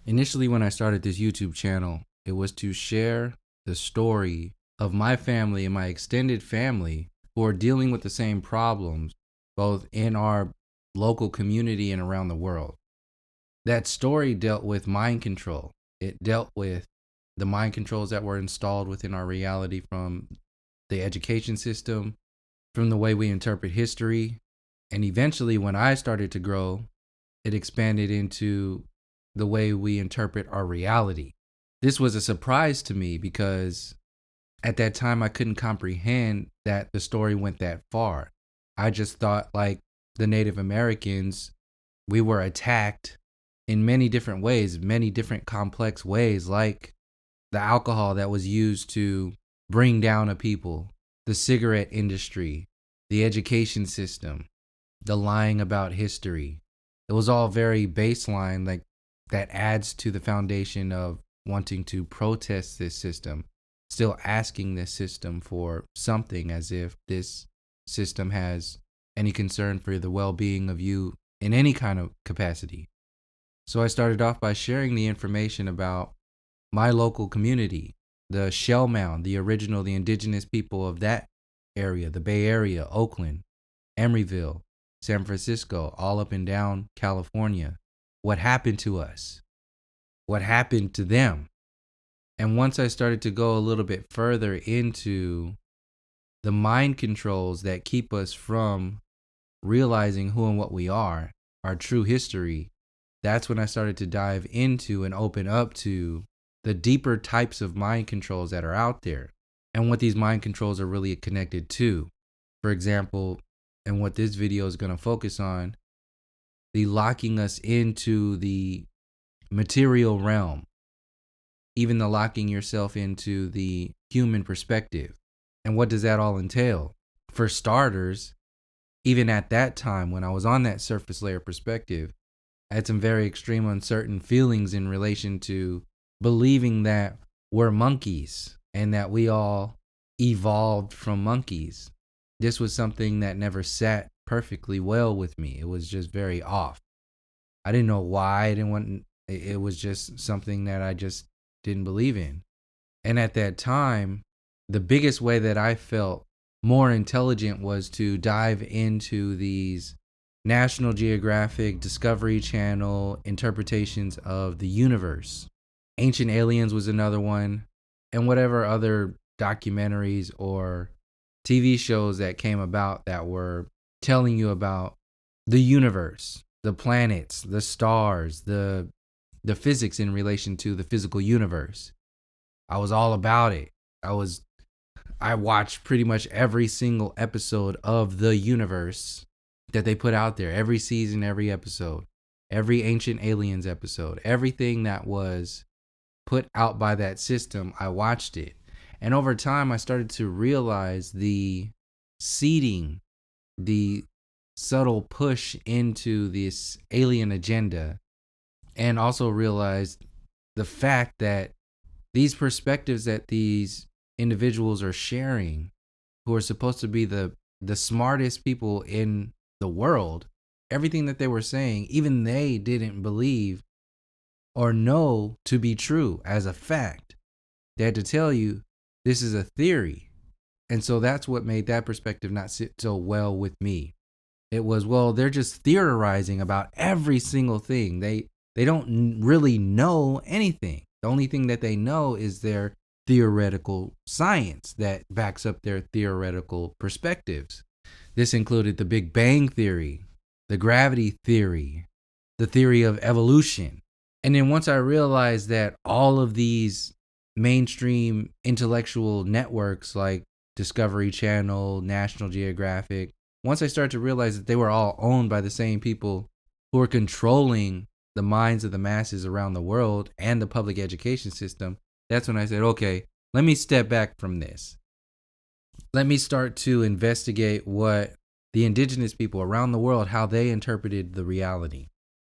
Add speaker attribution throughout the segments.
Speaker 1: Initially, when I started this YouTube channel, it was to share the story of my family and my extended family who are dealing with the same problems, both in our local community and around the world. That story dealt with mind control. It dealt with the mind controls that were installed within our reality from the education system, from the way we interpret history. And eventually, when I started to grow, it expanded into the way we interpret our reality. This was a surprise to me because at that time I couldn't comprehend that the story went that far. I just thought, like the Native Americans, we were attacked in many different ways, many different complex ways, like the alcohol that was used to bring down a people, the cigarette industry, the education system, the lying about history. It was all very baseline, like that adds to the foundation of wanting to protest this system, still asking this system for something, as if this system has any concern for the well-being of you in any kind of capacity. So I started off by sharing the information about my local community, the Shell Mound, the indigenous people of that area, the Bay Area, Oakland, Emeryville, San Francisco, all up and down California. What happened to us? What happened to them? And once I started to go a little bit further into the mind controls that keep us from realizing who and what we are, our true history, that's when I started to dive into and open up to the deeper types of mind controls that are out there and what these mind controls are really connected to. For example, and what this video is going to focus on, the locking us into the material realm, even the locking yourself into the human perspective. And what does that all entail? For starters, even at that time when I was on that surface layer perspective, I had some very extreme uncertain feelings in relation to believing that we're monkeys and that we all evolved from monkeys. This was something that never sat perfectly well with me. It was just very off. I didn't know why. It was just something that I just didn't believe in. And at that time, the biggest way that I felt more intelligent was to dive into these National Geographic, Discovery Channel interpretations of the universe. Ancient Aliens was another one, and whatever other documentaries or TV shows that came about that were telling you about the universe, the planets, the stars, the physics in relation to the physical universe. I was all about it. I watched pretty much every single episode of the universe that they put out there, every season, every episode, every Ancient Aliens episode, everything that was put out by that system, I watched it. And over time, I started to realize the seeding, the subtle push into this alien agenda, and also realized the fact that these perspectives that these individuals are sharing, who are supposed to be the smartest people in the world, everything that they were saying, even they didn't believe or know to be true as a fact. They had to tell you this is a theory. And so that's what made that perspective not sit so well with me. It was, well, they're just theorizing about every single thing. They don't really know anything. The only thing that they know is their theoretical science that backs up their theoretical perspectives. This included the Big Bang Theory, the gravity theory, the theory of evolution. And then once I realized that all of these mainstream intellectual networks like Discovery Channel, National Geographic, once I started to realize that they were all owned by the same people who were controlling the minds of the masses around the world and the public education system, that's when I said, okay, let me step back from this. Let me start to investigate what the indigenous people around the world, how they interpreted the reality.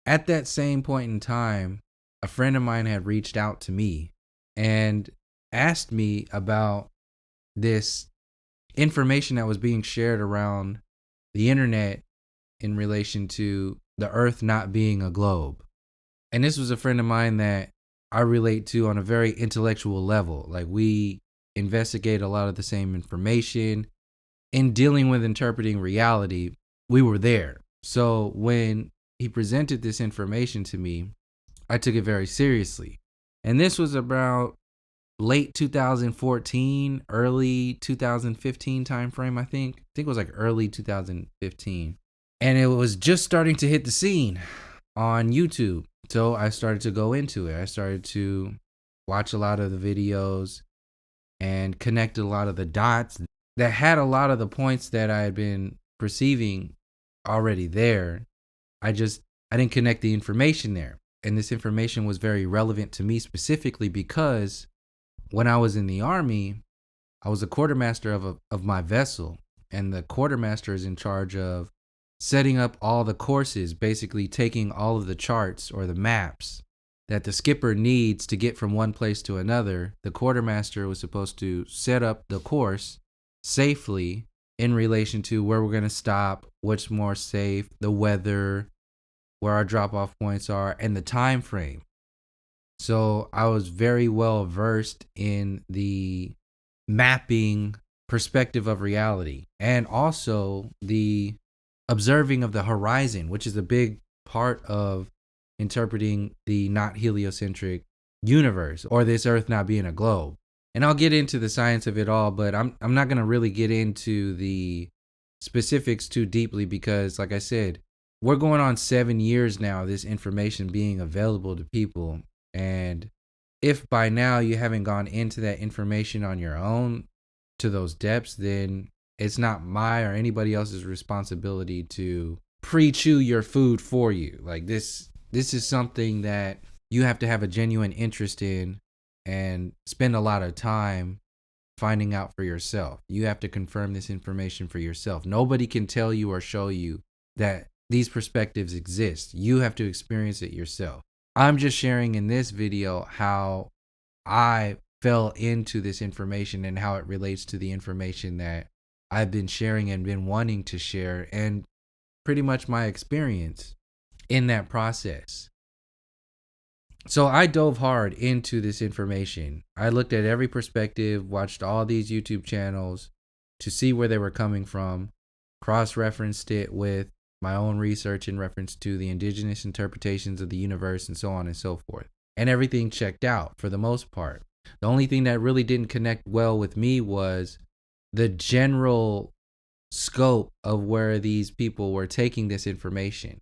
Speaker 1: At that same point in time, a friend of mine had reached out to me and asked me about this information that was being shared around the internet in relation to the earth not being a globe. And this was a friend of mine that I relate to on a very intellectual level. Like, we investigate a lot of the same information. In dealing with interpreting reality, we were there. So when he presented this information to me, I took it very seriously. And this was about late 2014, early 2015 timeframe, I think. I think it was like early 2015. And it was just starting to hit the scene on YouTube. So I started to go into it. I started to watch a lot of the videos and connect a lot of the dots that had a lot of the points that I had been perceiving already there. I didn't connect the information there. And this information was very relevant to me specifically because when I was in the Army, I was a quartermaster of my vessel. And the quartermaster is in charge of setting up all the courses, basically taking all of the charts or the maps that the skipper needs to get from one place to another. The quartermaster was supposed to set up the course safely in relation to where we're going to stop, what's more safe, the weather, where our drop-off points are, and the time frame. So I was very well versed in the mapping perspective of reality and also the observing of the horizon, which is a big part of interpreting the not heliocentric universe or this earth not being a globe. And I'll get into the science of it all, but I'm not going to really get into the specifics too deeply because, like I said, we're going on 7 years now, this information being available to people. And if by now you haven't gone into that information on your own to those depths, then it's not my or anybody else's responsibility to pre-chew your food for you. Like, this is something that you have to have a genuine interest in and spend a lot of time finding out for yourself. You have to confirm this information for yourself. Nobody can tell you or show you that these perspectives exist. You have to experience it yourself. I'm just sharing in this video how I fell into this information and how it relates to the information that I've been sharing and been wanting to share, and pretty much my experience in that process. So I dove hard into this information. I looked at every perspective, watched all these YouTube channels to see where they were coming from, cross-referenced it with my own research in reference to the indigenous interpretations of the universe and so on and so forth. And everything checked out for the most part. The only thing that really didn't connect well with me was the general scope of where these people were taking this information.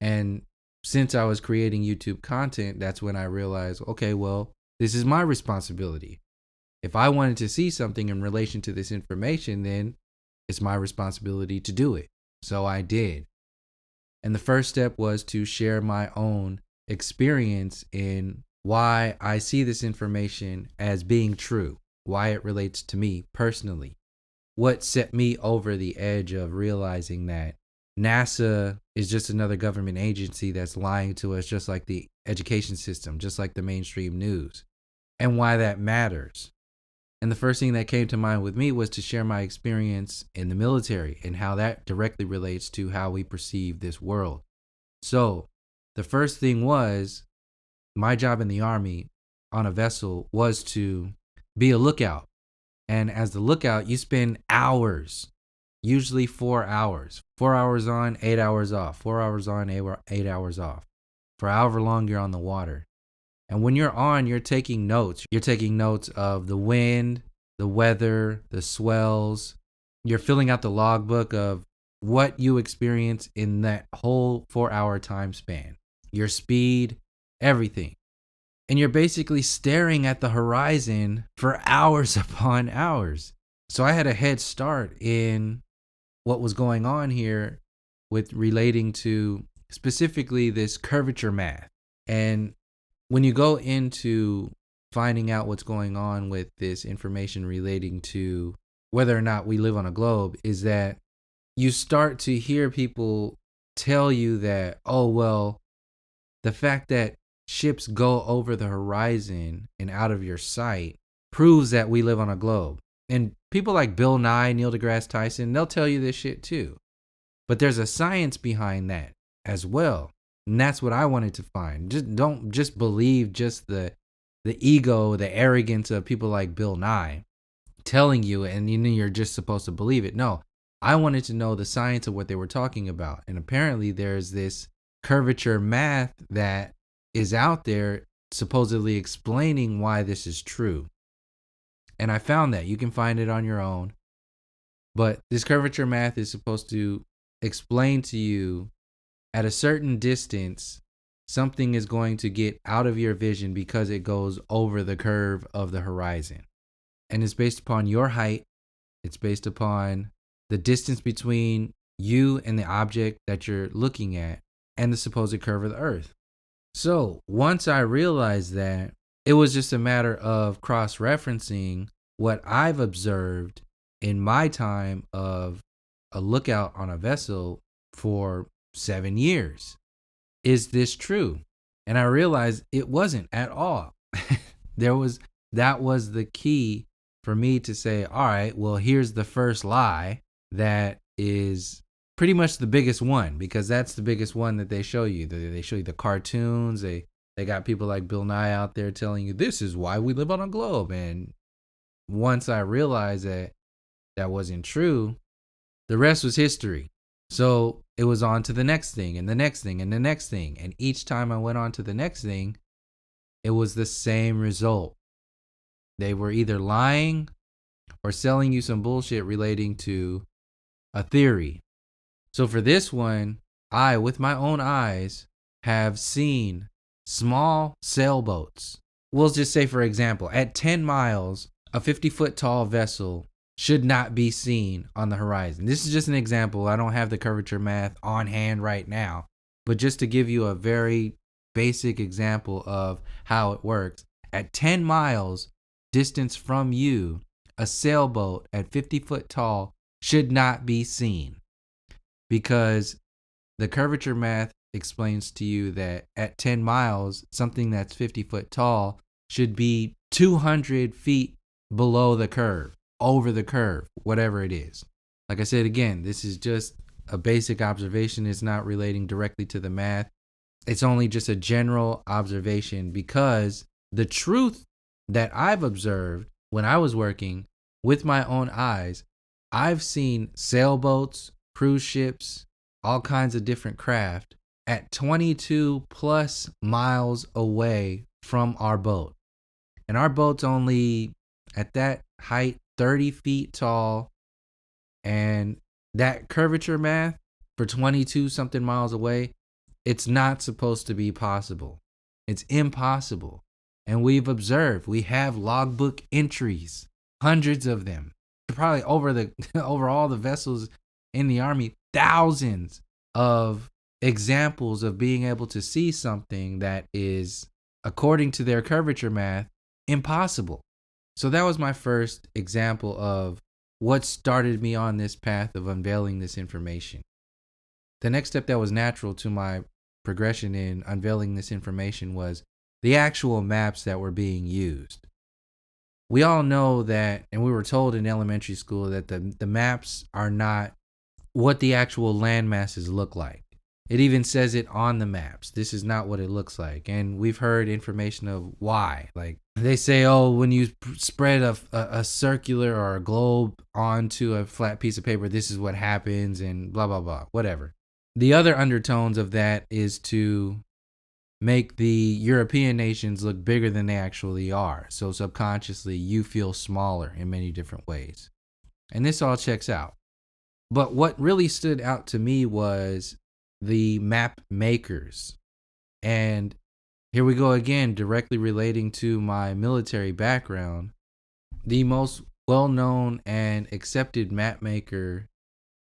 Speaker 1: And since I was creating YouTube content, that's when I realized, okay, well, this is my responsibility. If I wanted to see something in relation to this information, then it's my responsibility to do it. So I did. And the first step was to share my own experience in why I see this information as being true, why it relates to me personally. What set me over the edge of realizing that NASA is just another government agency that's lying to us, just like the education system, just like the mainstream news, and why that matters. And the first thing that came to mind with me was to share my experience in the military and how that directly relates to how we perceive this world. So the first thing was, my job in the Army on a vessel was to be a lookout. And as the lookout, you spend hours, usually 4 hours, 4 hours on, 8 hours off, 4 hours on, 8 hours off, for however long you're on the water. And when you're on, you're taking notes. You're taking notes of the wind, the weather, the swells. You're filling out the logbook of what you experience in that whole 4-hour time span, your speed, everything. And you're basically staring at the horizon for hours upon hours. So I had a head start in what was going on here with relating to specifically this curvature math. And when you go into finding out what's going on with this information relating to whether or not we live on a globe, is that you start to hear people tell you that, oh, well, the fact that ships go over the horizon and out of your sight proves that we live on a globe. And people like Bill Nye, Neil deGrasse Tyson, they'll tell you this shit too. But there's a science behind that as well. And that's what I wanted to find. Just don't just believe just the ego, the arrogance of people like Bill Nye telling you, and you're just supposed to believe it. No, I wanted to know the science of what they were talking about. And apparently there's this curvature math that is out there supposedly explaining why this is true. And I found that. You can find it on your own. But this curvature math is supposed to explain to you at a certain distance, something is going to get out of your vision because it goes over the curve of the horizon. And it's based upon your height. It's based upon the distance between you and the object that you're looking at and the supposed curve of the earth. So once I realized that, it was just a matter of cross-referencing what I've observed in my time of a lookout on a vessel for 7 years. Is this true? And I realized it wasn't at all. That was the key for me to say, all right, well, here's the first lie that is pretty much the biggest one, because that's the biggest one that they show you. They show you the cartoons. They got people like Bill Nye out there telling you this is why we live on a globe. And once I realized that that wasn't true, the rest was history. So it was on to the next thing and the next thing and the next thing. And each time I went on to the next thing, it was the same result. They were either lying or selling you some bullshit relating to a theory. So for this one, I, with my own eyes, have seen small sailboats. We'll just say, for example, at 10 miles, a 50-foot tall vessel should not be seen on the horizon. This is just an example. I don't have the curvature math on hand right now, but just to give you a very basic example of how it works. At 10 miles distance from you, a sailboat at 50 foot tall should not be seen, because the curvature math explains to you that at 10 miles, something that's 50 foot tall should be 200 feet below the curve, over the curve, whatever it is. Like I said, again, this is just a basic observation. It's not relating directly to the math. It's only just a general observation, because the truth that I've observed when I was working with my own eyes, I've seen sailboats, cruise ships, all kinds of different craft at 22 plus miles away from our boat. And our boat's only at that height 30 feet tall. And that curvature math for 22 something miles away, it's not supposed to be possible. It's impossible. And we've observed, we have logbook entries, hundreds of them, probably over all the vessels in the Army, thousands of examples of being able to see something that is, according to their curvature math, impossible. So that was my first example of what started me on this path of unveiling this information. The next step that was natural to my progression in unveiling this information was the actual maps that were being used. We all know that, and we were told in elementary school, that the maps are not what the actual land masses look like. It even says it on the maps. This is not what it looks like. And we've heard information of why. Like they say, oh, when you spread a circular or a globe onto a flat piece of paper, this is what happens, and blah, blah, blah, whatever. The other undertones of that is to make the European nations look bigger than they actually are. So subconsciously, you feel smaller in many different ways. And this all checks out. But what really stood out to me was the map makers. And here we go again, directly relating to my military background. The most well-known and accepted map maker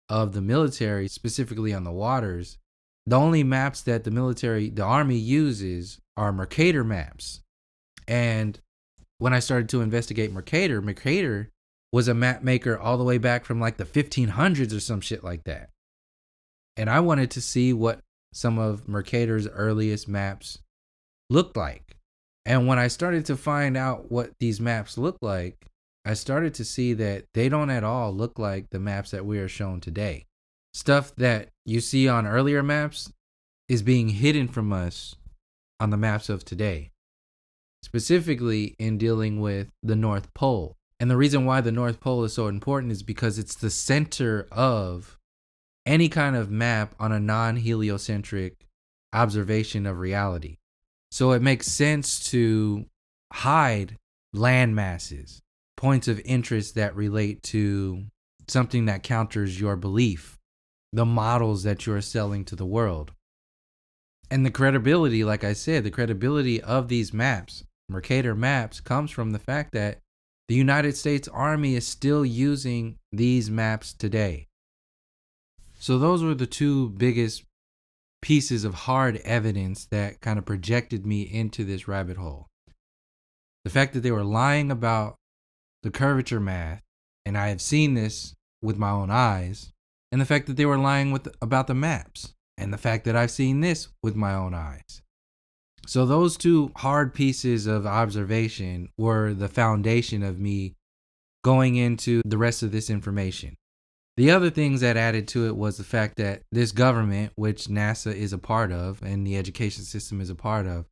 Speaker 1: of the military, specifically on the waters, the only maps that the Army uses are Mercator maps. And when I started to investigate Mercator was a map maker all the way back from like the 1500s or some shit like that. And I wanted to see what some of Mercator's earliest maps looked like. And when I started to find out what these maps look like, I started to see that they don't at all look like the maps that we are shown today. Stuff that you see on earlier maps, is being hidden from us on the maps of today, specifically in dealing with the North Pole. And the reason why the North Pole is so important is because it's the center of any kind of map on a non-heliocentric observation of reality. So it makes sense to hide land masses, points of interest that relate to something that counters your belief, the models that you're selling to the world. And the credibility, like I said, the credibility of these maps, Mercator maps, comes from the fact that the United States Army is still using these maps today. So those were the two biggest pieces of hard evidence that kind of projected me into this rabbit hole. The fact that they were lying about the curvature math, and I have seen this with my own eyes, and the fact that they were lying about the maps, and the fact that I've seen this with my own eyes. So those two hard pieces of observation were the foundation of me going into the rest of this information. The other things that added to it was the fact that this government, which NASA is a part of and the education system is a part of,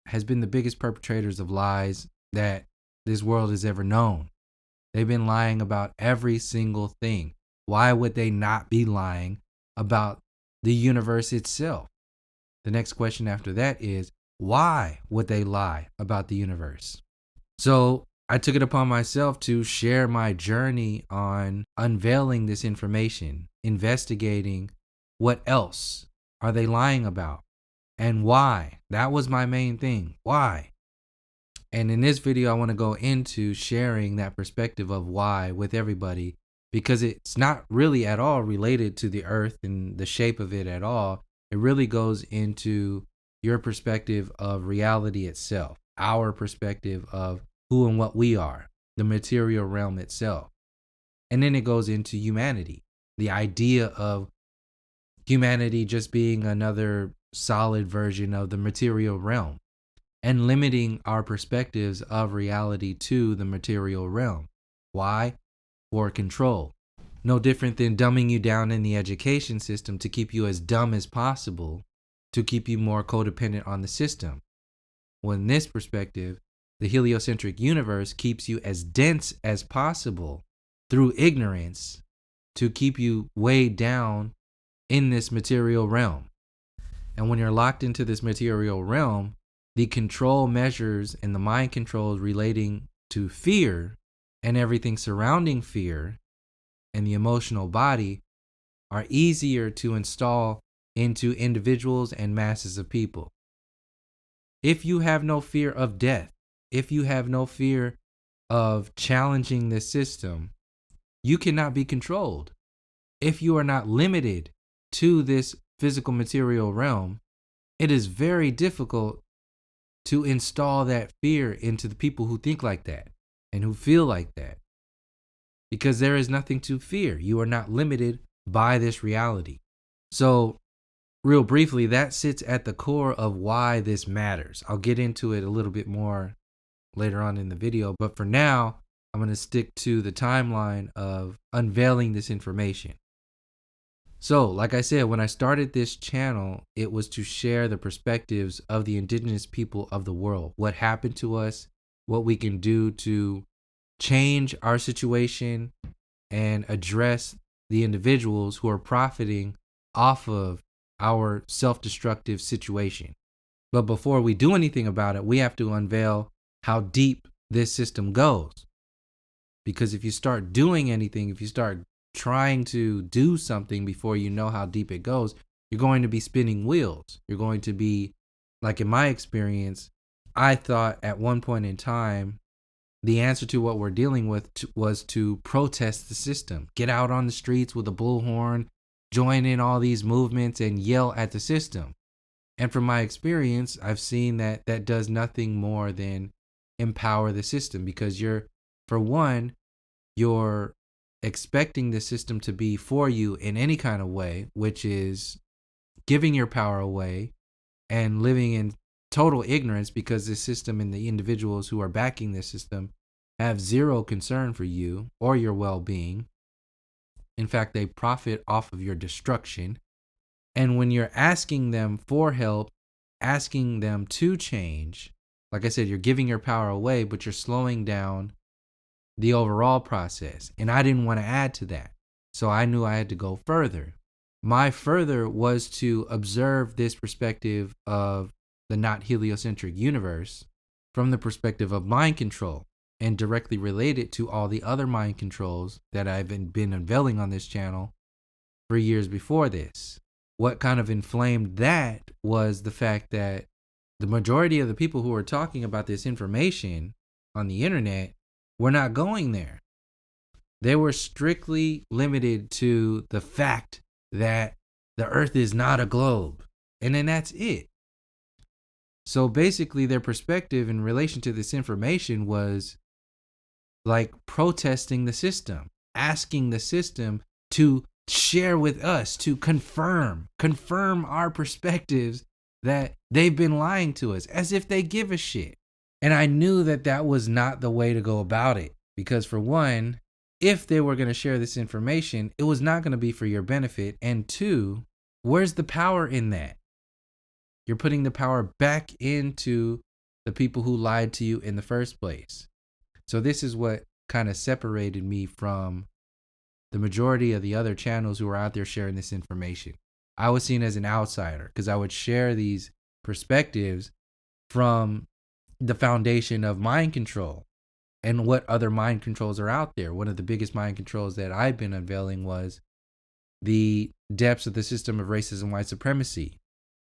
Speaker 1: has been the biggest perpetrators of lies that this world has ever known. They've been lying about every single thing. Why would they not be lying about the universe itself? The next question after that is, why would they lie about the universe? So I took it upon myself to share my journey on unveiling this information, investigating what else are they lying about and why. That was my main thing. Why? And in this video, I want to go into sharing that perspective of why with everybody, because it's not really at all related to the earth and the shape of it at all. It really goes into your perspective of reality itself, our perspective of who and what we are, the material realm itself. And then it goes into humanity, the idea of humanity just being another solid version of the material realm and limiting our perspectives of reality to the material realm. Why? For control. No different than dumbing you down in the education system to keep you as dumb as possible, to keep you more codependent on the system. Well, in this perspective, the heliocentric universe keeps you as dense as possible through ignorance to keep you weighed down in this material realm. And when you're locked into this material realm, the control measures and the mind controls relating to fear and everything surrounding fear and the emotional body are easier to install into individuals and masses of people. If you have no fear of death, if you have no fear of challenging this system, you cannot be controlled. If you are not limited to this physical material realm, it is very difficult to install that fear into the people who think like that and who feel like that. Because there is nothing to fear. You are not limited by this reality. So, real briefly, that sits at the core of why this matters. I'll get into it a little bit more later on in the video, but for now, I'm going to stick to the timeline of unveiling this information. So, like I said, when I started this channel, it was to share the perspectives of the indigenous people of the world, what happened to us, what we can do to change our situation and address the individuals who are profiting off of our self-destructive situation. But before we do anything about it, we have to unveil how deep this system goes. Because if you start doing anything, if you start trying to do something before you know how deep it goes, you're going to be spinning wheels. You're going to be, like in my experience, I thought at one point in time, the answer to what we're dealing with was to protest the system, get out on the streets with a bullhorn, join in all these movements and yell at the system. And from my experience, I've seen that that does nothing more than empower the system, because for one, you're expecting the system to be for you in any kind of way, which is giving your power away and living in total ignorance, because the system and the individuals who are backing this system have zero concern for you or your well-being. In fact, they profit off of your destruction. And when you're asking them for help, asking them to change, like I said, you're giving your power away, but you're slowing down the overall process. And I didn't want to add to that. So I knew I had to go further. My further was to observe this perspective of the not heliocentric universe from the perspective of mind control and directly relate it to all the other mind controls that I've been unveiling on this channel for years before this. What kind of inflamed that was the fact that the majority of the people who were talking about this information on the internet were not going there. They were strictly limited to the fact that the earth is not a globe. And then that's it. So basically, their perspective in relation to this information was like protesting the system, asking the system to share with us, to confirm our perspectives that they've been lying to us, as if they give a shit. And I knew that that was not the way to go about it, because for one, if they were going to share this information, it was not going to be for your benefit. And two, where's the power in that? You're putting the power back into the people who lied to you in the first place. So this is what kind of separated me from the majority of the other channels who were out there sharing this information. I was seen as an outsider because I would share these perspectives from the foundation of mind control and what other mind controls are out there. One of the biggest mind controls that I've been unveiling was the depths of the system of racism, white supremacy,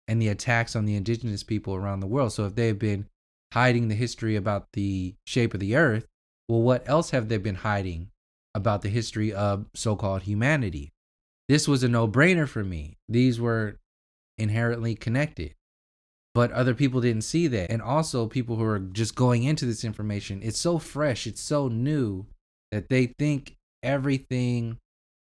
Speaker 1: and the attacks on the indigenous people around the world. So if they've been hiding the history about the shape of the earth, well, what else have they been hiding about the history of so-called humanity? This was a no-brainer for me. These were inherently connected. But other people didn't see that. And also people who are just going into this information, it's so fresh, it's so new that they think everything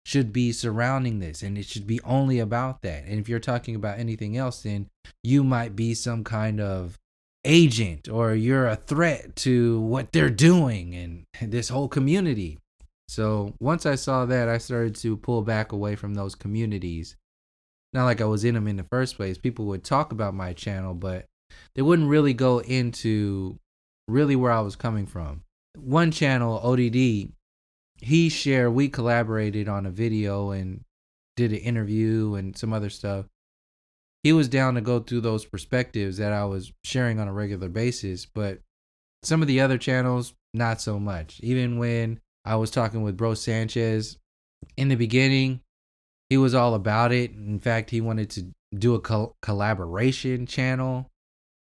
Speaker 1: should be surrounding this and it should be only about that. And if you're talking about anything else, then you might be some kind of agent or you're a threat to what they're doing and this whole community. So once I saw that, I started to pull back away from those communities. Not like I was in them in the first place. People would talk about my channel, but they wouldn't really go into really where I was coming from. One channel, ODD, we collaborated on a video and did an interview and some other stuff. He was down to go through those perspectives that I was sharing on a regular basis, but some of the other channels, not so much. Even when I was talking with Bro Sanchez in the beginning, he was all about it. In fact, he wanted to do a collaboration channel.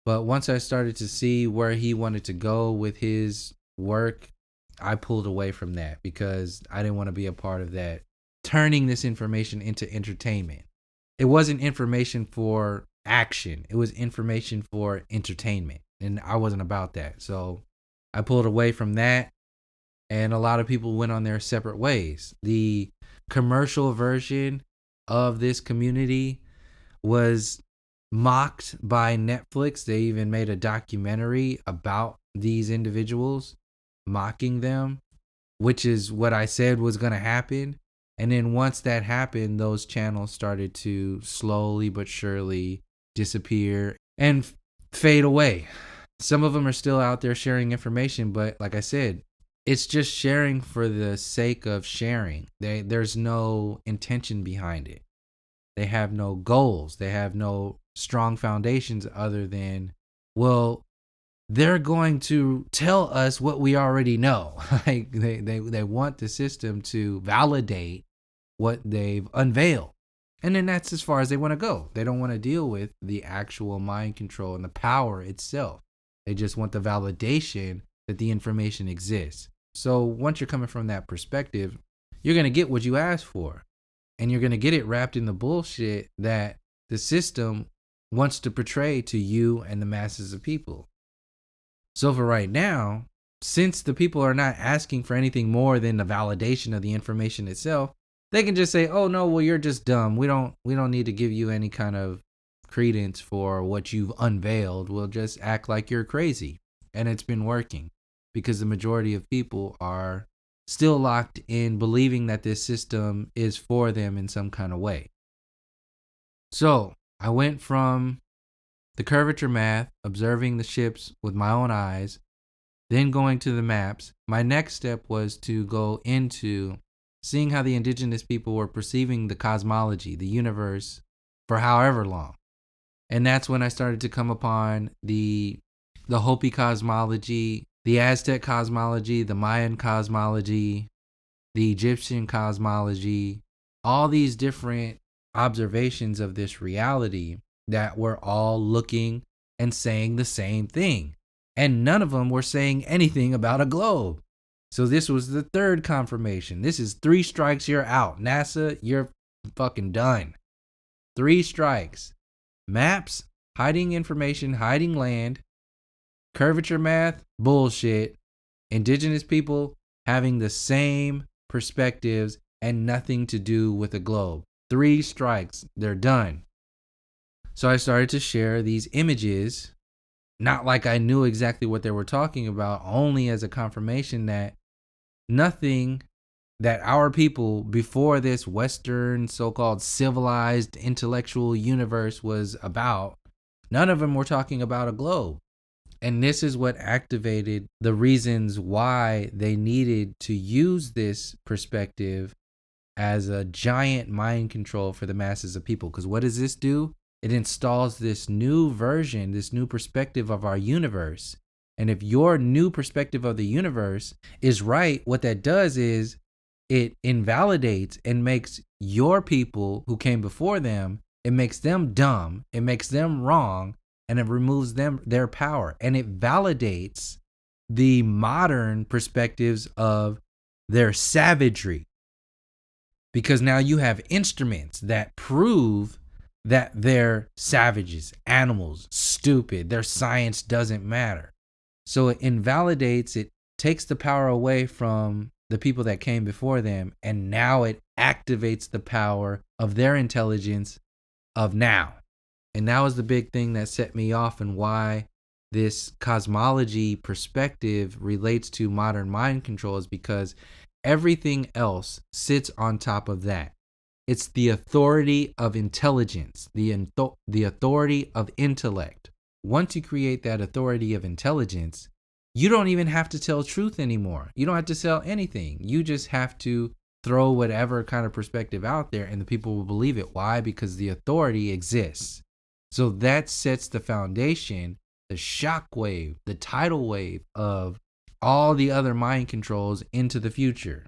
Speaker 1: But once I started to see where he wanted to go with his work, I pulled away from that because I didn't want to be a part of that, turning this information into entertainment. It wasn't information for action. It was information for entertainment. And I wasn't about that. So I pulled away from that. And a lot of people went on their separate ways. The commercial version of this community was mocked by Netflix. They even made a documentary about these individuals, mocking them, which is what I said was going to happen. And then once that happened, those channels started to slowly but surely disappear and fade away. Some of them are still out there sharing information, but like I said, it's just sharing for the sake of sharing. There's no intention behind it. They have no goals. They have no strong foundations other than, well, they're going to tell us what we already know. Like they want the system to validate what they've unveiled. And then that's as far as they want to go. They don't want to deal with the actual mind control and the power itself. They just want the validation that the information exists. So once you're coming from that perspective, you're going to get what you asked for. And you're going to get it wrapped in the bullshit that the system wants to portray to you and the masses of people. So for right now, since the people are not asking for anything more than the validation of the information itself, they can just say, "Oh no, well you're just dumb. We don't need to give you any kind of credence for what you've unveiled. We'll just act like you're crazy." And it's been working because the majority of people are still locked in believing that this system is for them in some kind of way. So I went from the curvature math, observing the ships with my own eyes, then going to the maps. My next step was to go into seeing how the indigenous people were perceiving the cosmology, the universe, for however long. And that's when I started to come upon the Hopi cosmology, the Aztec cosmology, the Mayan cosmology, the Egyptian cosmology, all these different observations of this reality that were all looking and saying the same thing. And none of them were saying anything about a globe. So this was the third confirmation. This is 3 strikes, you're out. NASA, you're fucking done. 3 strikes. Maps, hiding information, hiding land. Curvature math, bullshit. Indigenous people having the same perspectives and nothing to do with a globe. 3 strikes, they're done. So I started to share these images, not like I knew exactly what they were talking about, only as a confirmation that nothing that our people before this Western so-called civilized intellectual universe was about, none of them were talking about a globe. And this is what activated the reasons why they needed to use this perspective as a giant mind control for the masses of people. Because what does this do? It installs this new version, this new perspective of our universe. And if your new perspective of the universe is right, what that does is it invalidates and makes your people who came before them, it makes them dumb, it makes them wrong, and it removes their power. And it validates the modern perspectives of their savagery. Because now you have instruments that prove that they're savages, animals, stupid, their science doesn't matter. So it invalidates, it takes the power away from the people that came before them, and now it activates the power of their intelligence of now. And that was the big thing that set me off, and why this cosmology perspective relates to modern mind control is because everything else sits on top of that. It's the authority of intelligence, the authority of intellect. Once you create that authority of intelligence, you don't even have to tell truth anymore. You don't have to sell anything. You just have to throw whatever kind of perspective out there and the people will believe it. Why? Because the authority exists. So that sets the foundation, the shock wave, the tidal wave of all the other mind controls into the future.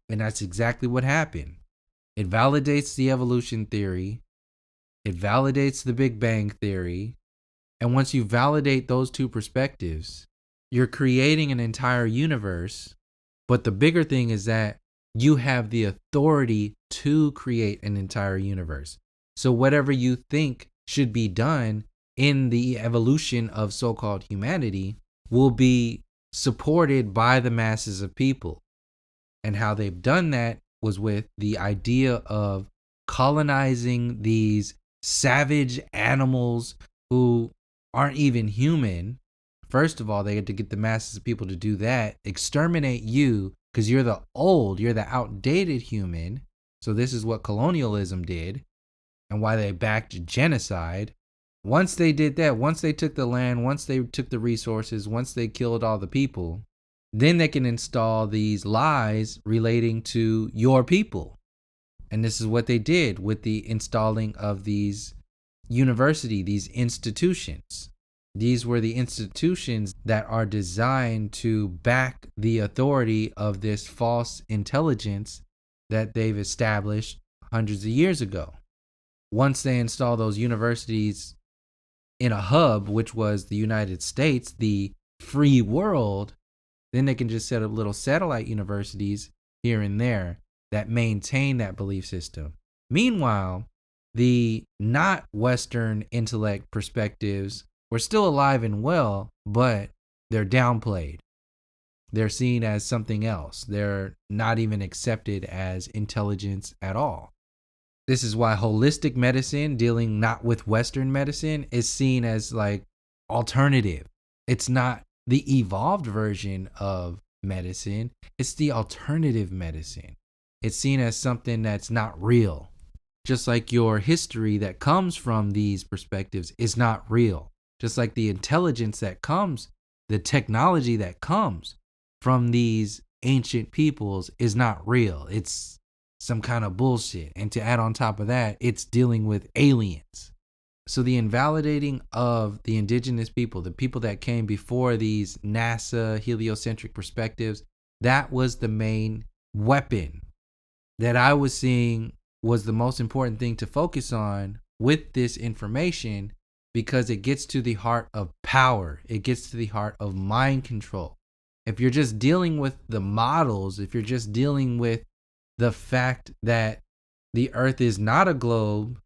Speaker 1: And that's exactly what happened. It validates the evolution theory. It validates the Big Bang theory. And once you validate those two perspectives, you're creating an entire universe. But the bigger thing is that you have the authority to create an entire universe. So whatever you think should be done in the evolution of so-called humanity will be supported by the masses of people. And how they've done that was with the idea of colonizing these savage animals who aren't even human. First of all, they had to get the masses of people to do that, exterminate you because you're the outdated human. So this is what colonialism did and why they backed genocide. Once they did that, once they took the land, once they took the resources, once they killed all the people, then they can install these lies relating to your people. And this is what they did with the installing of these these institutions. These were the institutions that are designed to back the authority of this false intelligence that they've established hundreds of years ago. Once they install those universities in a hub, which was the United States, the free world, then they can just set up little satellite universities here and there that maintain that belief system. Meanwhile, the not Western intellect perspectives were still alive and well, but they're downplayed. They're seen as something else. They're not even accepted as intelligence at all. This is why holistic medicine, dealing not with Western medicine, is seen as like alternative. It's not the evolved version of medicine. It's the alternative medicine. It's seen as something that's not real. just like your history that comes from these perspectives is not real. Just like the intelligence that comes, the technology that comes from these ancient peoples is not real. It's some kind of bullshit. And to add on top of that, it's dealing with aliens. So the invalidating of the indigenous people, the people that came before these NASA heliocentric perspectives, that was the main weapon that I was seeing was the most important thing to focus on with this information, because it gets to the heart of power. It gets to the heart of mind control. If you're just dealing with the models, if you're just dealing with the fact that the earth is not a globe,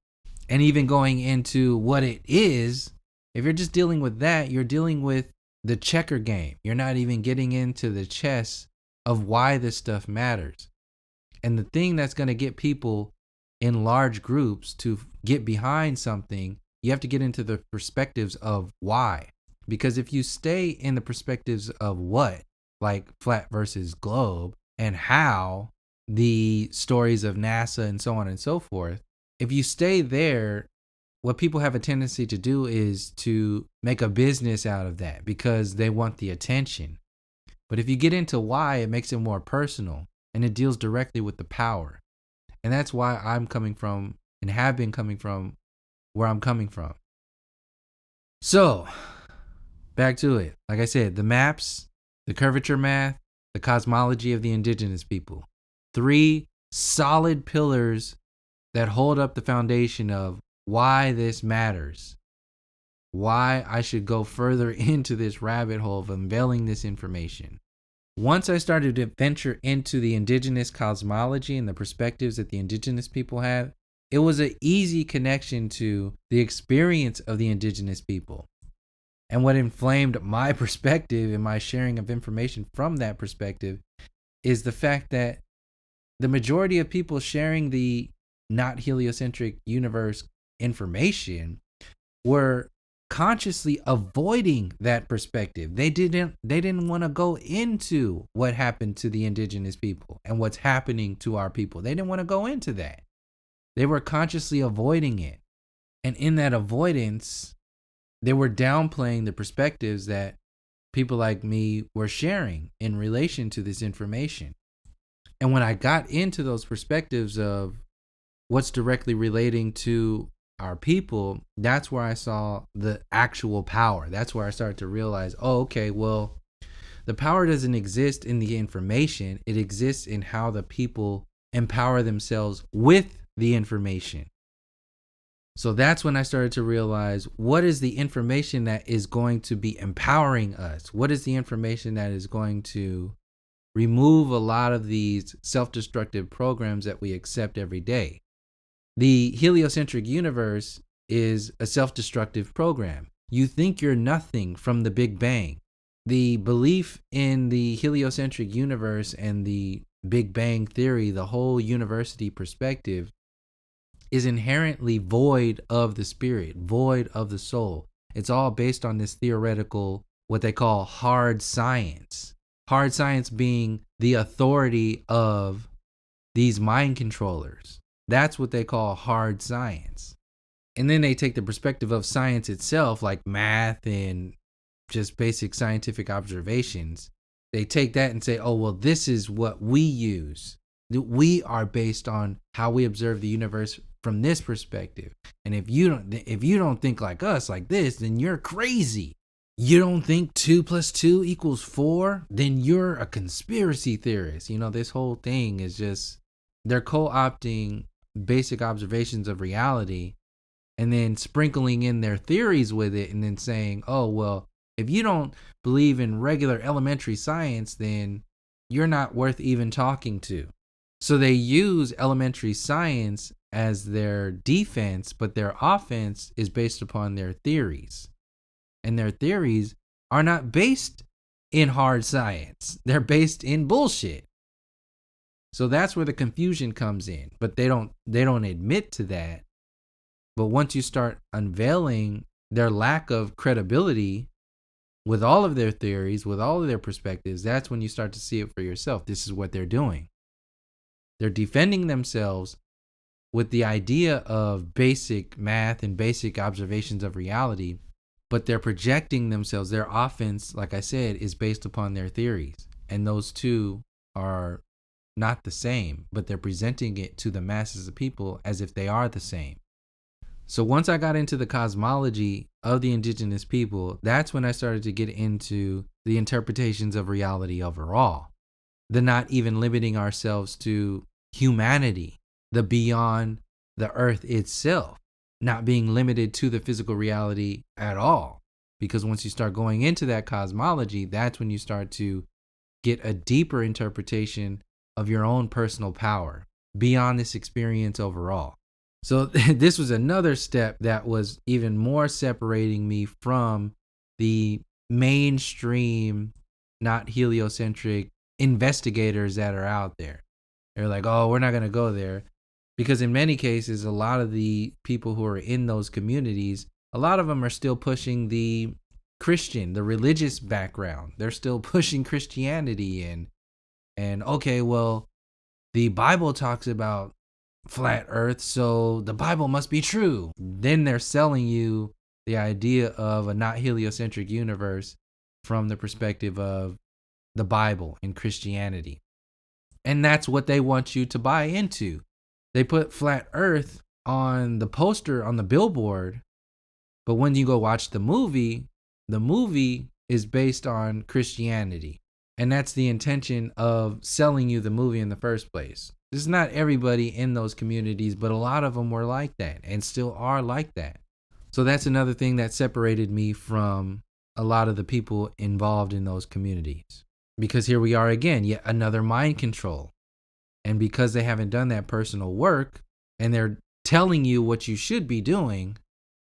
Speaker 1: and even going into what it is, if you're just dealing with that, you're dealing with the checker game. You're not even getting into the chess of why this stuff matters. And the thing that's going to get people in large groups to get behind something, you have to get into the perspectives of why. Because if you stay in the perspectives of what, like flat versus globe, and how, the stories of NASA and so on and so forth, if you stay there, what people have a tendency to do is to make a business out of that because they want the attention. But if you get into why, it makes it more personal and it deals directly with the power. And that's why I'm coming from and have been coming from where I'm coming from. So, back to it. Like I said, the maps, the curvature math, the cosmology of the indigenous people. 3 solid pillars that hold up the foundation of why this matters. Why I should go further into this rabbit hole of unveiling this information. Once I started to venture into the indigenous cosmology and the perspectives that the indigenous people have, it was an easy connection to the experience of the indigenous people. And what inflamed my perspective and my sharing of information from that perspective is the fact that the majority of people sharing the not heliocentric universe information were consciously avoiding that perspective. They didn't want to go into what happened to the indigenous people and what's happening to our people. They didn't want to go into that. They were consciously avoiding it. And in that avoidance, they were downplaying the perspectives that people like me were sharing in relation to this information. And when I got into those perspectives of what's directly relating to our people, that's where I saw the actual power. That's where I started to realize, oh, okay, well, the power doesn't exist in the information. It exists in how the people empower themselves with the information. So that's when I started to realize, what is the information that is going to be empowering us? What is the information that is going to remove a lot of these self-destructive programs that we accept every day? The heliocentric universe is a self-destructive program. You think you're nothing from the Big Bang. The belief in the heliocentric universe and the Big Bang theory, the whole university perspective, is inherently void of the spirit, void of the soul. It's all based on this theoretical, what they call hard science. Hard science being the authority of these mind controllers. That's what they call hard science. And then they take the perspective of science itself, like math and just basic scientific observations. They take that and say, oh, well, this is what we use. We are based on how we observe the universe from this perspective. And if you don't think like us, like this, then you're crazy. You don't think 2 + 2 = 4? Then you're a conspiracy theorist. You know, this whole thing is just, they're co-opting basic observations of reality and then sprinkling in their theories with it and then saying, oh, well, if you don't believe in regular elementary science, then you're not worth even talking to. So they use elementary science as their defense, but their offense is based upon their theories. And their theories are not based in hard science. They're based in bullshit. So that's where the confusion comes in. But they don't admit to that. But once you start unveiling their lack of credibility with all of their theories, with all of their perspectives, that's when you start to see it for yourself. This is what they're doing. They're defending themselves with the idea of basic math and basic observations of reality, but they're projecting themselves. Their offense, like I said, is based upon their theories. And those two are not the same, but they're presenting it to the masses of people as if they are the same. So once I got into the cosmology of the indigenous people, that's when I started to get into the interpretations of reality overall. The not even limiting ourselves to humanity, the beyond the earth itself, not being limited to the physical reality at all. Because once you start going into that cosmology, that's when you start to get a deeper interpretation of your own personal power beyond this experience overall. So this was another step that was even more separating me from the mainstream, not heliocentric investigators that are out there. They're like, oh, we're not going to go there. Because in many cases, a lot of the people who are in those communities, a lot of them are still pushing the Christian, the religious background. They're still pushing Christianity and okay, well, the Bible talks about flat earth, so the Bible must be true. Then they're selling you the idea of a not heliocentric universe from the perspective of the Bible and Christianity. And that's what they want you to buy into. They put flat earth on the poster, on the billboard, but when you go watch the movie is based on Christianity. And that's the intention of selling you the movie in the first place. This is not everybody in those communities, but a lot of them were like that and still are like that. So that's another thing that separated me from a lot of the people involved in those communities. Because here we are again, yet another mind control. And because they haven't done that personal work and they're telling you what you should be doing,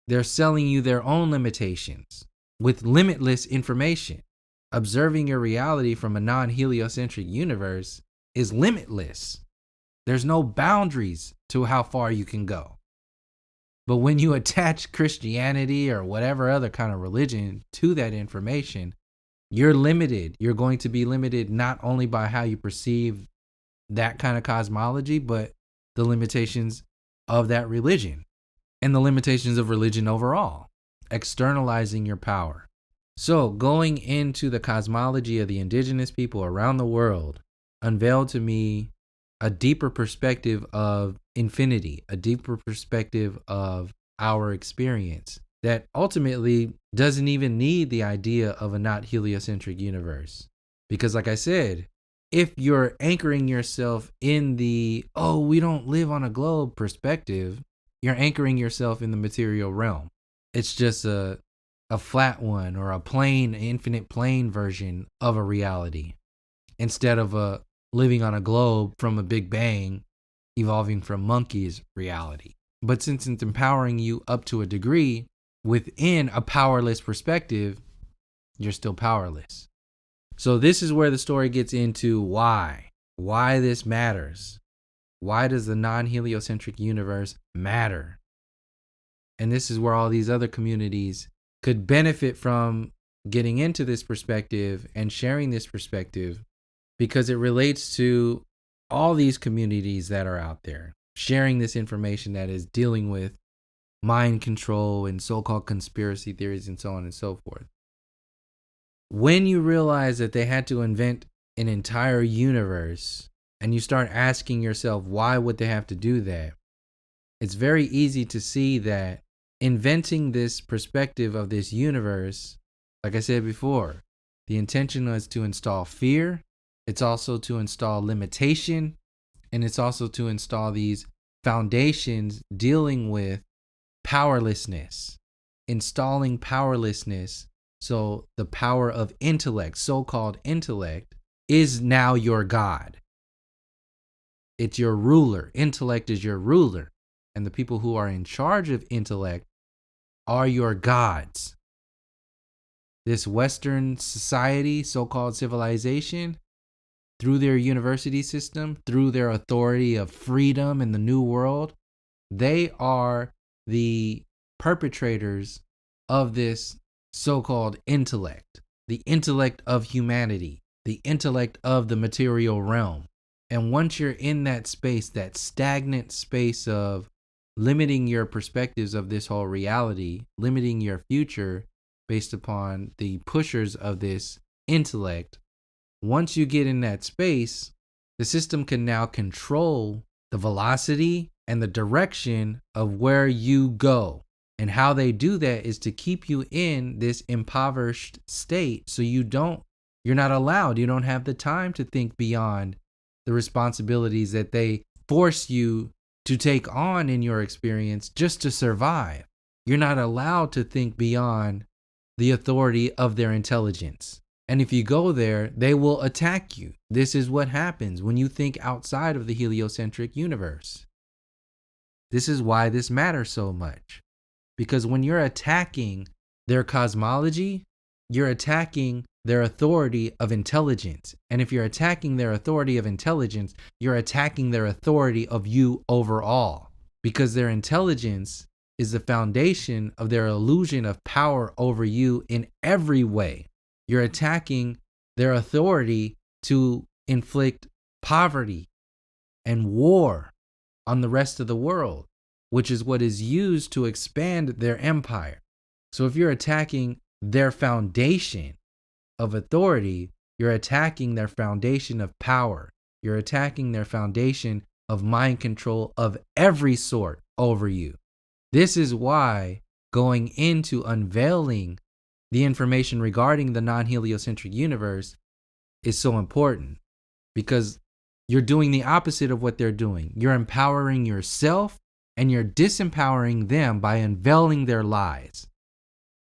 Speaker 1: they're selling you their own limitations with limitless information. Observing your reality from a non-heliocentric universe is limitless. There's no boundaries to how far you can go. But when you attach Christianity or whatever other kind of religion to that information, you're limited. You're going to be limited not only by how you perceive that kind of cosmology, but the limitations of that religion and the limitations of religion overall, externalizing your power. So going into the cosmology of the indigenous people around the world unveiled to me a deeper perspective of infinity, a deeper perspective of our experience that ultimately doesn't even need the idea of a not heliocentric universe. Because like I said, if you're anchoring yourself in the, oh, we don't live on a globe perspective, you're anchoring yourself in the material realm. It's just a flat one or a plane, infinite plane version of a reality instead of a living on a globe from a big bang evolving from monkeys reality. But since it's empowering you up to a degree within a powerless perspective, you're still powerless. So this is where the story gets into why this matters. Why does the non-heliocentric universe matter? And this is where all these other communities could benefit from getting into this perspective and sharing this perspective, because it relates to all these communities that are out there sharing this information that is dealing with mind control and so-called conspiracy theories and so on and so forth. When you realize that they had to invent an entire universe and you start asking yourself, why would they have to do that? It's very easy to see that inventing this perspective of this universe, like I said before, the intention was to install fear. It's also to install limitation. And it's also to install these foundations dealing with powerlessness, installing powerlessness. So the power of intellect, so-called intellect, is now your God. It's your ruler. Intellect is your ruler. And the people who are in charge of intellect are your gods. This Western society, so-called civilization, through their university system, through their authority of freedom in the new world, they are the perpetrators of this so-called intellect, the intellect of humanity, the intellect of the material realm. And once you're in that space, that stagnant space of limiting your perspectives of this whole reality, limiting your future based upon the pushers of this intellect, once you get in that space, the system can now control the velocity and the direction of where you go. And how they do that is to keep you in this impoverished state so you're not allowed, you don't have the time to think beyond the responsibilities that they force you to take on in your experience just to survive. You're not allowed to think beyond the authority of their intelligence. And if you go there, they will attack you. This is what happens when you think outside of the heliocentric universe. This is why this matters so much. Because when you're attacking their cosmology, you're attacking their authority of intelligence. And if you're attacking their authority of intelligence, you're attacking their authority of you overall. Because their intelligence is the foundation of their illusion of power over you in every way. You're attacking their authority to inflict poverty and war on the rest of the world, which is what is used to expand their empire. So if you're attacking their foundation of authority, you're attacking their foundation of power. You're attacking their foundation of mind control of every sort over you. This is why going into unveiling the information regarding the non-heliocentric universe is so important, because you're doing the opposite of what they're doing. You're empowering yourself and you're disempowering them by unveiling their lies.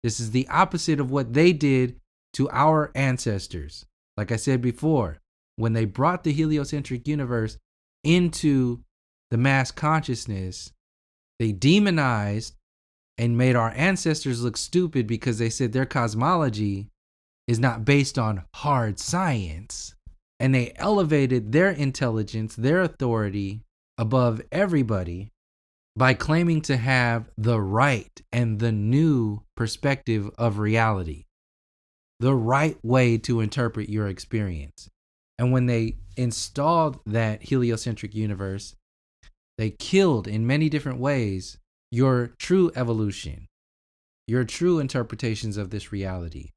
Speaker 1: This is the opposite of what they did to our ancestors. Like I said before, when they brought the heliocentric universe into the mass consciousness, they demonized and made our ancestors look stupid because they said their cosmology is not based on hard science. And they elevated their intelligence, their authority above everybody by claiming to have the right and the new perspective of reality, the right way to interpret your experience. And when they installed that heliocentric universe, they killed in many different ways your true evolution, your true interpretations of this reality.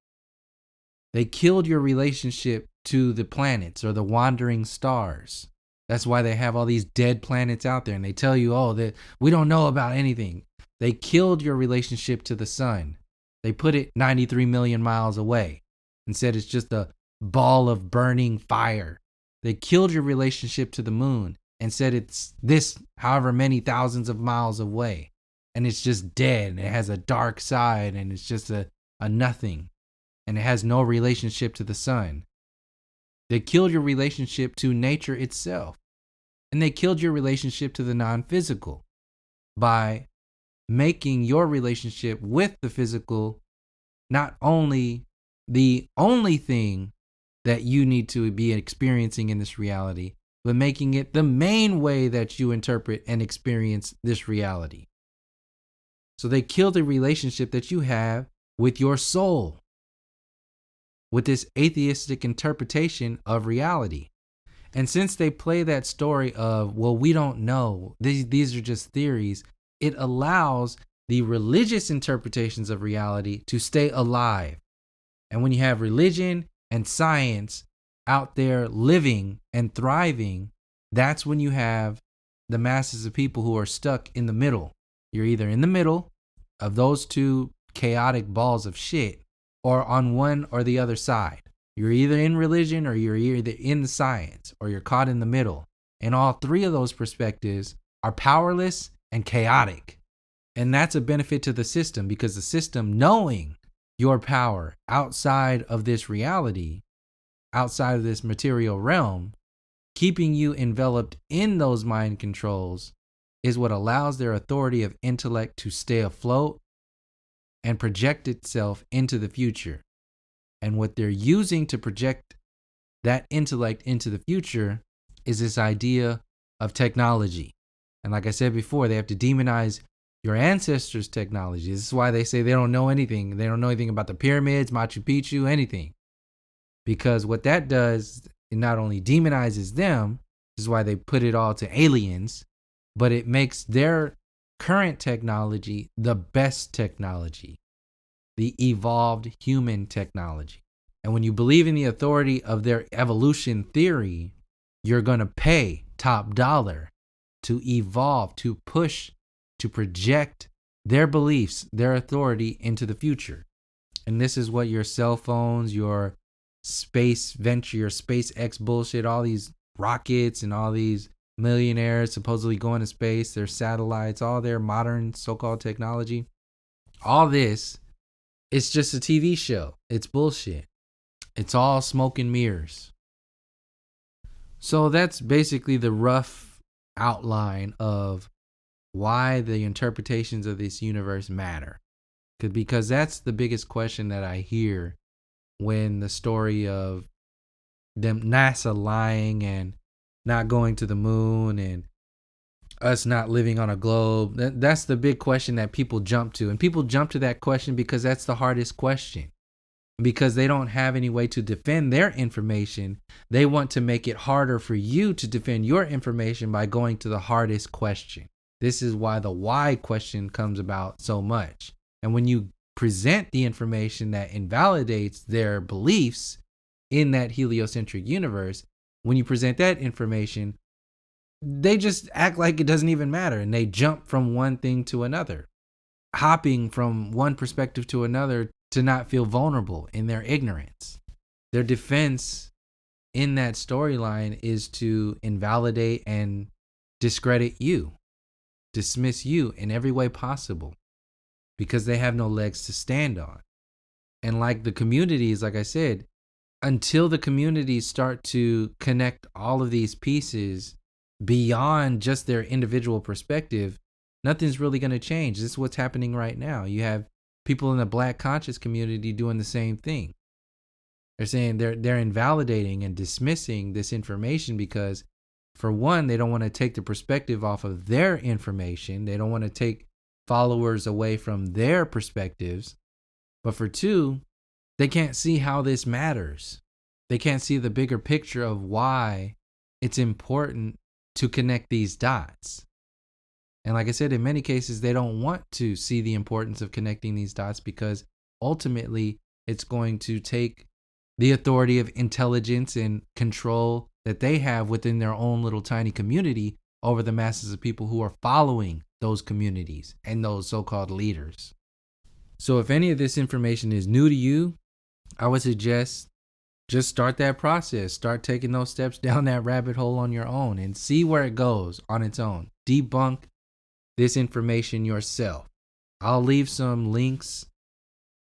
Speaker 1: They killed your relationship to the planets or the wandering stars. That's why they have all these dead planets out there, and they tell you, oh, that we don't know about anything. They killed your relationship to the sun. They put it 93 million miles away and said it's just a ball of burning fire. They killed your relationship to the moon and said it's this however many thousands of miles away. And it's just dead, and it has a dark side, and it's just a nothing, and it has no relationship to the sun. They killed your relationship to nature itself, and they killed your relationship to the non-physical by making your relationship with the physical not only the only thing that you need to be experiencing in this reality, but making it the main way that you interpret and experience this reality. So they kill the relationship that you have with your soul, with this atheistic interpretation of reality. And since they play that story of, well, we don't know, these are just theories, it allows the religious interpretations of reality to stay alive. And when you have religion and science out there living and thriving, that's when you have the masses of people who are stuck in the middle. You're either in the middle of those two chaotic balls of shit, or on one or the other side. You're either in religion, or you're either in the science, or you're caught in the middle. And all three of those perspectives are powerless and chaotic. And that's a benefit to the system, because the system, knowing your power outside of this reality, outside of this material realm, keeping you enveloped in those mind controls, is what allows their authority of intellect to stay afloat and project itself into the future. And what they're using to project that intellect into the future is this idea of technology. And like I said before, they have to demonize your ancestors' technology. This is why they say they don't know anything. They don't know anything about the pyramids, Machu Picchu, anything. Because what that does, it not only demonizes them, This is why they put it all to aliens, but it makes their current technology the best technology, the evolved human technology. And when you believe in the authority of their evolution theory, you're going to pay top dollar to evolve, to push, to project their beliefs, their authority into the future. And this is what your cell phones, your space venture, your SpaceX bullshit, all these rockets and all these millionaires supposedly going to space, their satellites, all their modern so-called technology, all this, it's just a TV show. It's bullshit. It's all smoke and mirrors. So that's basically the rough outline of why the interpretations of this universe matter. Because that's the biggest question that I hear when the story of them NASA lying and not going to the moon and us not living on a globe. That's the big question that people jump to. And people jump to that question because that's the hardest question. Because they don't have any way to defend their information. They want to make it harder for you to defend your information by going to the hardest question. This is why the why question comes about so much. And when you present the information that invalidates their beliefs in that heliocentric universe, when you present that information, they just act like it doesn't even matter. And they jump from one thing to another, hopping from one perspective to another to not feel vulnerable in their ignorance. Their defense in that storyline is to invalidate and discredit you, dismiss you in every way possible, because they have no legs to stand on. And like the communities, like I said, until the communities start to connect all of these pieces beyond just their individual perspective, nothing's really going to change. This is what's happening right now. You have people in the Black conscious community doing the same thing. They're saying they're invalidating and dismissing this information because, for one, they don't want to take the perspective off of their information. They don't want to take followers away from their perspectives. But for two, they can't see how this matters. They can't see the bigger picture of why it's important to connect these dots. And like I said, in many cases, they don't want to see the importance of connecting these dots because ultimately it's going to take the authority of intelligence and control that they have within their own little tiny community over the masses of people who are following those communities and those so-called leaders. So if any of this information is new to you, I would suggest just start that process. Start taking those steps down that rabbit hole on your own and see where it goes on its own. Debunk this information yourself. I'll leave some links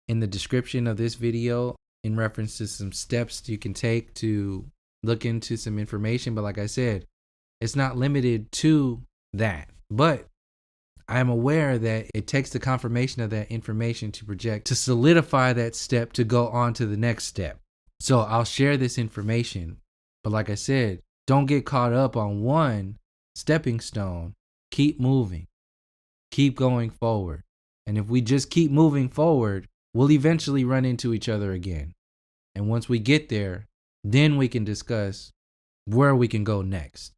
Speaker 1: in the description of this video in reference to some steps you can take to look into some information. But like I said, it's not limited to that. But I'm aware that it takes the confirmation of that information to project, to solidify that step to go on to the next step. So I'll share this information. But like I said, don't get caught up on one stepping stone. Keep moving. Keep going forward. And if we just keep moving forward, we'll eventually run into each other again. And once we get there, then we can discuss where we can go next.